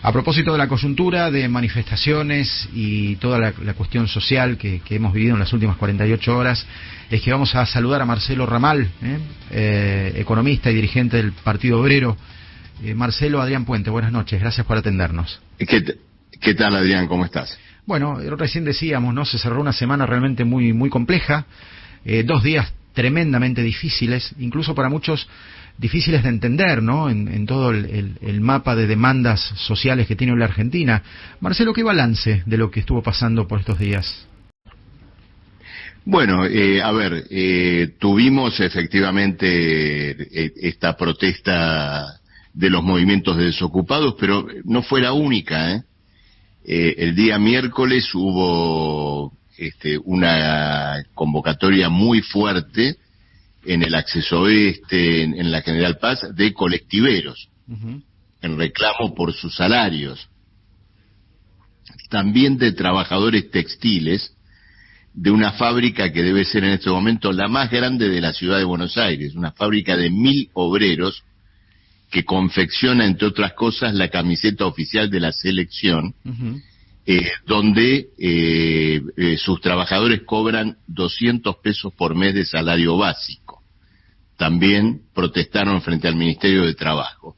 A propósito de la coyuntura, de manifestaciones y toda la cuestión social que hemos vivido en las últimas 48 horas, es que vamos a saludar a Marcelo Ramal, economista y dirigente del Partido Obrero. Marcelo, Adrián Puente, buenas noches, gracias por atendernos. ¿Qué tal, Adrián? ¿Cómo estás? Bueno, recién decíamos, ¿no? Se cerró una semana realmente muy compleja, 2 días tremendamente difíciles, incluso para muchos difíciles de entender, ¿no? En todo el mapa de demandas sociales que tiene la Argentina. Marcelo, ¿qué balance de lo que estuvo pasando por estos días? Bueno, tuvimos efectivamente esta protesta de los movimientos de desocupados, pero no fue la única, el día miércoles hubo una convocatoria muy fuerte en el acceso oeste, en la General Paz, de colectiveros, en reclamo por sus salarios. También de trabajadores textiles, de una fábrica que debe ser en este momento la más grande de la ciudad de Buenos Aires, una fábrica de 1.000 obreros que confecciona, entre otras cosas, la camiseta oficial de la selección, donde sus trabajadores cobran 200 pesos por mes de salario básico. También protestaron frente al Ministerio de Trabajo.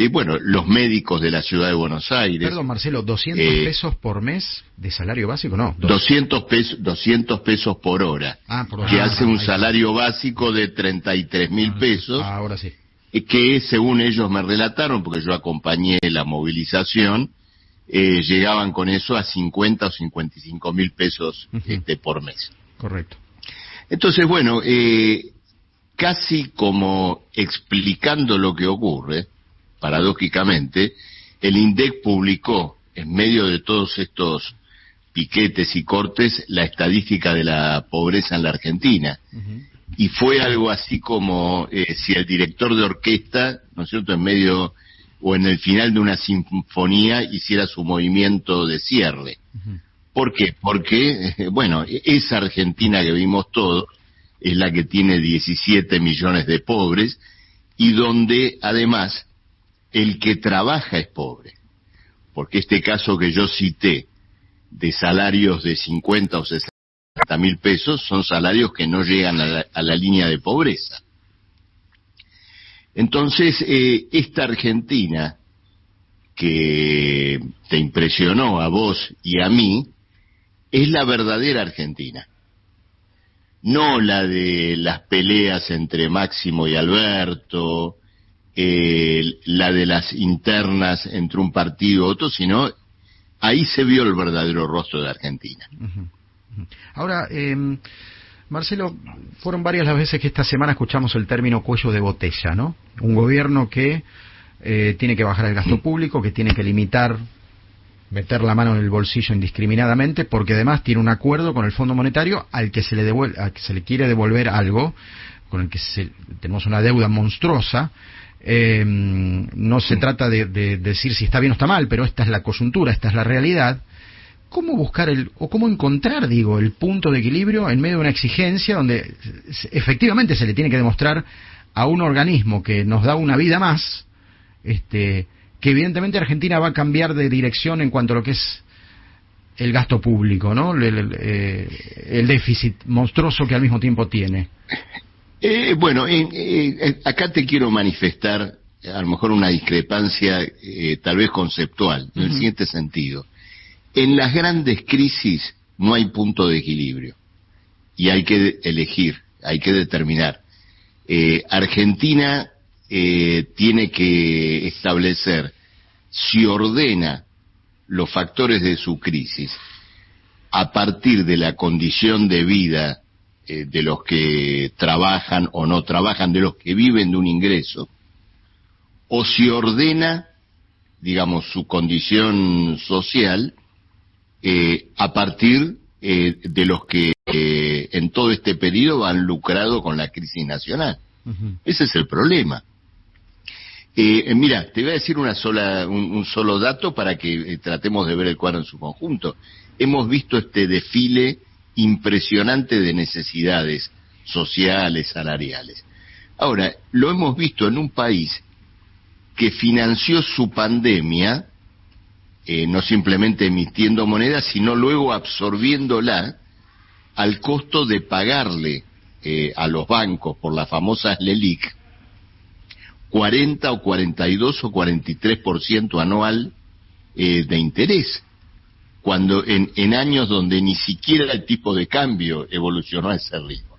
Bueno, los médicos de la ciudad de Buenos Aires... Perdón, Marcelo, ¿200 pesos por mes de salario básico? No. 200 pesos por hora. Que hace un salario básico de 33.000 pesos. Ahora sí. Que según ellos me relataron, porque yo acompañé la movilización, llegaban con eso a 50 o 55.000 pesos por mes. Correcto. Entonces, bueno, casi como explicando lo que ocurre, paradójicamente, el INDEC publicó, en medio de todos estos piquetes y cortes, la estadística de la pobreza en la Argentina. Y fue algo así como si el director de orquesta, ¿no es cierto?, en medio o en el final de una sinfonía hiciera su movimiento de cierre. ¿Por qué? Porque, bueno, esa Argentina que vimos todos es la que tiene 17 millones de pobres y donde, además, el que trabaja es pobre. Porque este caso que yo cité de salarios de 50 o 60.000 pesos son salarios que no llegan a la línea de pobreza. Entonces, esta Argentina que te impresionó a vos y a mí, es la verdadera Argentina. No la de las peleas entre Máximo y Alberto, la de las internas entre un partido y otro, sino ahí se vio el verdadero rostro de Argentina. Ahora, Marcelo, fueron varias las veces que esta semana escuchamos el término cuello de botella, ¿no? Un gobierno que tiene que bajar el gasto público, que tiene que limitar, meter la mano en el bolsillo indiscriminadamente, porque además tiene un acuerdo con el Fondo Monetario al que se le quiere devolver algo, con el que tenemos una deuda monstruosa. No se trata de decir si está bien o está mal, pero esta es la coyuntura, esta es la realidad. ¿Cómo buscar cómo encontrar, el punto de equilibrio en medio de una exigencia donde efectivamente se le tiene que demostrar a un organismo que nos da una vida más, que evidentemente Argentina va a cambiar de dirección en cuanto a lo que es el gasto público, ¿no? El déficit monstruoso que al mismo tiempo tiene. Acá te quiero manifestar a lo mejor una discrepancia tal vez conceptual, en el siguiente sentido. En las grandes crisis no hay punto de equilibrio y hay que elegir, hay que determinar. Argentina tiene que establecer si ordena los factores de su crisis a partir de la condición de vida de los que trabajan o no trabajan, de los que viven de un ingreso, o si ordena, digamos, su condición social a partir de los que en todo este periodo han lucrado con la crisis nacional. Ese es el problema. Mira, te voy a decir un solo dato para que tratemos de ver el cuadro en su conjunto. Hemos visto este desfile impresionante de necesidades sociales, salariales. Ahora, lo hemos visto en un país que financió su pandemia no simplemente emitiendo moneda, sino luego absorbiéndola al costo de pagarle a los bancos por las famosas LELIQ 40 o 42 o 43% anual de interés, cuando en años donde ni siquiera el tipo de cambio evolucionó a ese ritmo.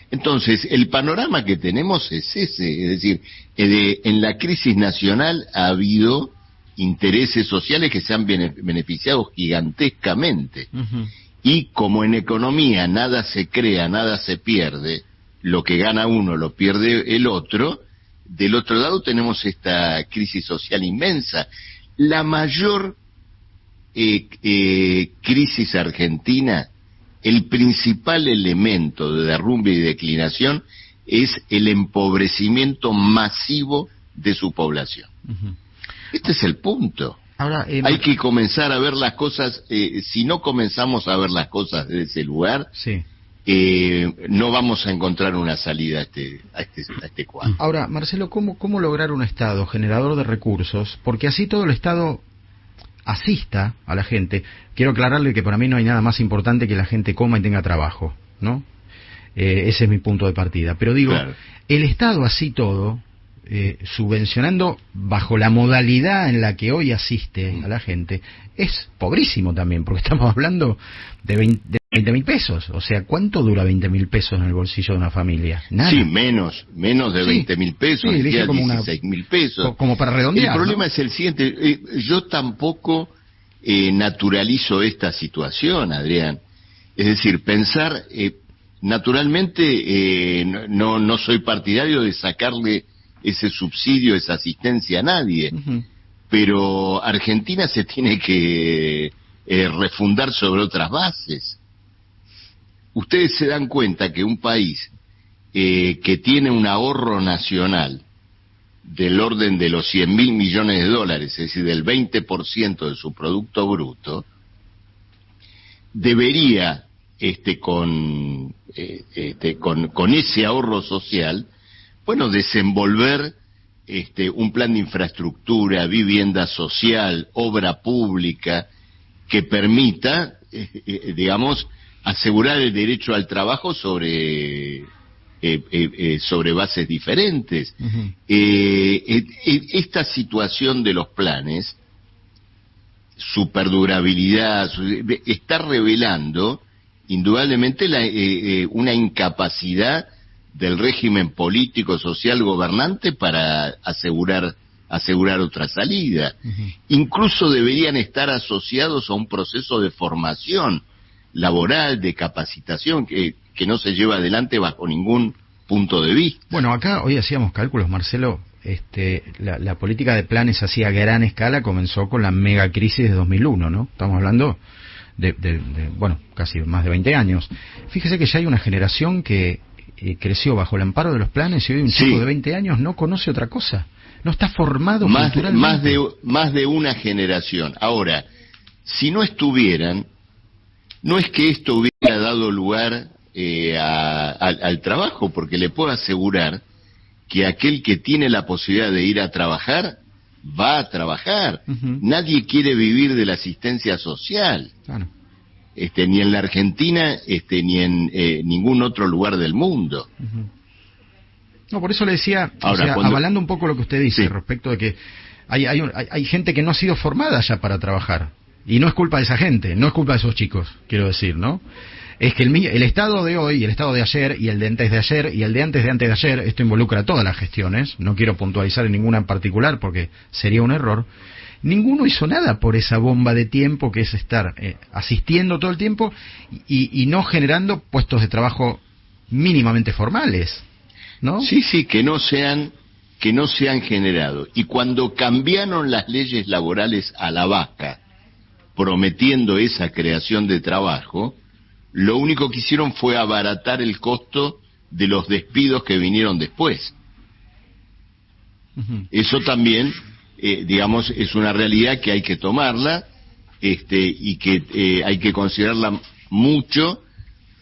Entonces, el panorama que tenemos es ese, es decir, en la crisis nacional ha habido intereses sociales que se han beneficiado gigantescamente. Uh-huh. Y como en economía nada se crea, nada se pierde, lo que gana uno lo pierde el otro, del otro lado tenemos esta crisis social inmensa. La mayor crisis argentina, el principal elemento de derrumbe y declinación es el empobrecimiento masivo de su población. Uh-huh. Este es el punto. Ahora, hay que comenzar a ver las cosas, si no comenzamos a ver las cosas desde ese lugar, sí, no vamos a encontrar una salida a este cuadro. Ahora, Marcelo, ¿cómo lograr un Estado generador de recursos? Porque así todo el Estado asista a la gente. Quiero aclararle que para mí no hay nada más importante que la gente coma y tenga trabajo, ¿no? Ese es mi punto de partida. Pero digo, claro, el Estado así todo, subvencionando bajo la modalidad en la que hoy asiste a la gente, es pobrísimo también, porque estamos hablando de 20.000 pesos. O sea, ¿cuánto dura 20.000 pesos en el bolsillo de una familia? Nada. Sí, menos de 20.000 pesos, sí, dije como 16.000 pesos. Como para redondear. El problema, ¿no?, es el siguiente, yo tampoco naturalizo esta situación, Adrián. Es decir, pensar, naturalmente no soy partidario de sacarle ese subsidio, esa asistencia a nadie, uh-huh, pero Argentina se tiene que refundar sobre otras bases. Ustedes se dan cuenta que un país que tiene un ahorro nacional del orden de los 100.000 millones de dólares, es decir, del 20% de su Producto Bruto, debería, con ese ahorro social, bueno, desenvolver un plan de infraestructura, vivienda social, obra pública, que permita, digamos, asegurar el derecho al trabajo sobre bases diferentes. Uh-huh. Esta situación de los planes, su perdurabilidad, está revelando indudablemente una incapacidad del régimen político social gobernante para asegurar otra salida. Uh-huh. Incluso deberían estar asociados a un proceso de formación laboral, de capacitación, que no se lleva adelante bajo ningún punto de vista. Bueno, acá hoy hacíamos cálculos, Marcelo. La política de planes así a gran escala comenzó con la mega crisis de 2001, ¿no? Estamos hablando de casi más de 20 años. Fíjese que ya hay una generación que creció bajo el amparo de los planes y hoy un chico de 20 años no conoce otra cosa. No está formado culturalmente. Más de una generación. Ahora, si no estuvieran, no es que esto hubiera dado lugar al trabajo, porque le puedo asegurar que aquel que tiene la posibilidad de ir a trabajar, va a trabajar. Uh-huh. Nadie quiere vivir de la asistencia social. Claro. Ni en la Argentina, ni en ningún otro lugar del mundo. Uh-huh. No, por eso le decía, ahora, avalando un poco lo que usted dice, sí, respecto de que hay gente que no ha sido formada ya para trabajar. Y no es culpa de esa gente, no es culpa de esos chicos, quiero decir, ¿no? Es que el Estado de hoy, el Estado de ayer, y el de antes de ayer, y el de antes de ayer, esto involucra todas las gestiones, no quiero puntualizar en ninguna en particular porque sería un error, ninguno hizo nada por esa bomba de tiempo que es estar asistiendo todo el tiempo y no generando puestos de trabajo mínimamente formales, ¿no? Sí, que no se han generado. Y cuando cambiaron las leyes laborales a la vaca, prometiendo esa creación de trabajo, lo único que hicieron fue abaratar el costo de los despidos que vinieron después. Uh-huh. Eso también, digamos, es una realidad que hay que tomarla, y que hay que considerarla mucho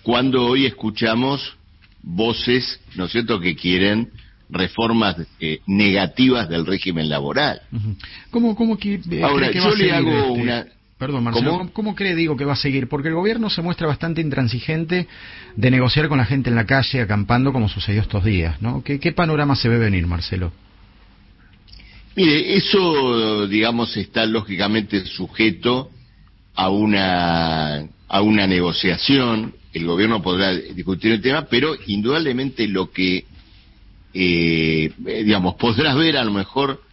cuando hoy escuchamos voces, ¿no es cierto?, que quieren reformas negativas del régimen laboral. ¿Cómo que, ahora, cree que yo va a le seguir hago una... Perdón, Marcelo, ¿cómo cree, digo, que va a seguir? Porque el gobierno se muestra bastante intransigente de negociar con la gente en la calle, acampando, como sucedió estos días, ¿no? ¿Qué panorama se ve venir, Marcelo? Mire, eso, digamos, está lógicamente sujeto a una negociación. El gobierno podrá discutir el tema, pero indudablemente lo que, digamos, podrás ver a lo mejor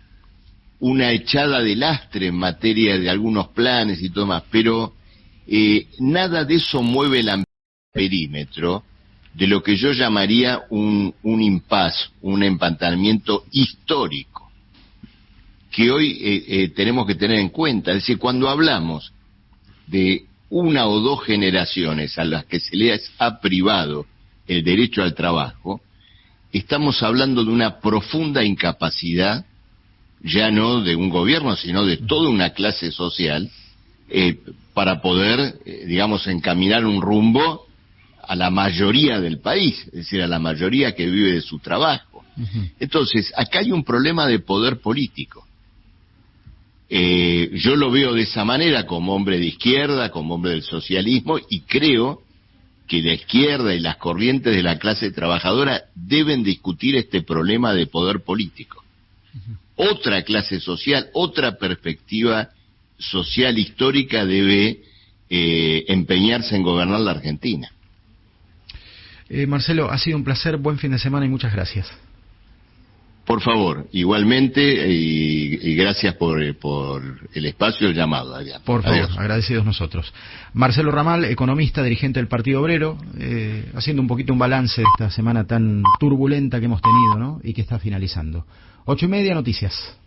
una echada de lastre en materia de algunos planes y todo más, pero nada de eso mueve el perímetro de lo que yo llamaría un impasse, un empantanamiento histórico, que hoy tenemos que tener en cuenta. Es decir, cuando hablamos de una o dos generaciones a las que se les ha privado el derecho al trabajo, estamos hablando de una profunda incapacidad, ya no de un gobierno, sino de toda una clase social, para poder, digamos, encaminar un rumbo a la mayoría del país, es decir, a la mayoría que vive de su trabajo. Entonces, acá hay un problema de poder político. Yo lo veo de esa manera, como hombre de izquierda, como hombre del socialismo, y creo que la izquierda y las corrientes de la clase trabajadora deben discutir este problema de poder político. Otra clase social, otra perspectiva social histórica debe empeñarse en gobernar la Argentina. Marcelo, ha sido un placer, buen fin de semana y muchas gracias. Por favor, igualmente, y gracias por el espacio y el llamado, Adrián. Por favor, Adiós. agradecidos nosotros. Marcelo Ramal, economista, dirigente del Partido Obrero, haciendo un poquito un balance de esta semana tan turbulenta que hemos tenido, ¿no? Y que está finalizando. 8:30, noticias.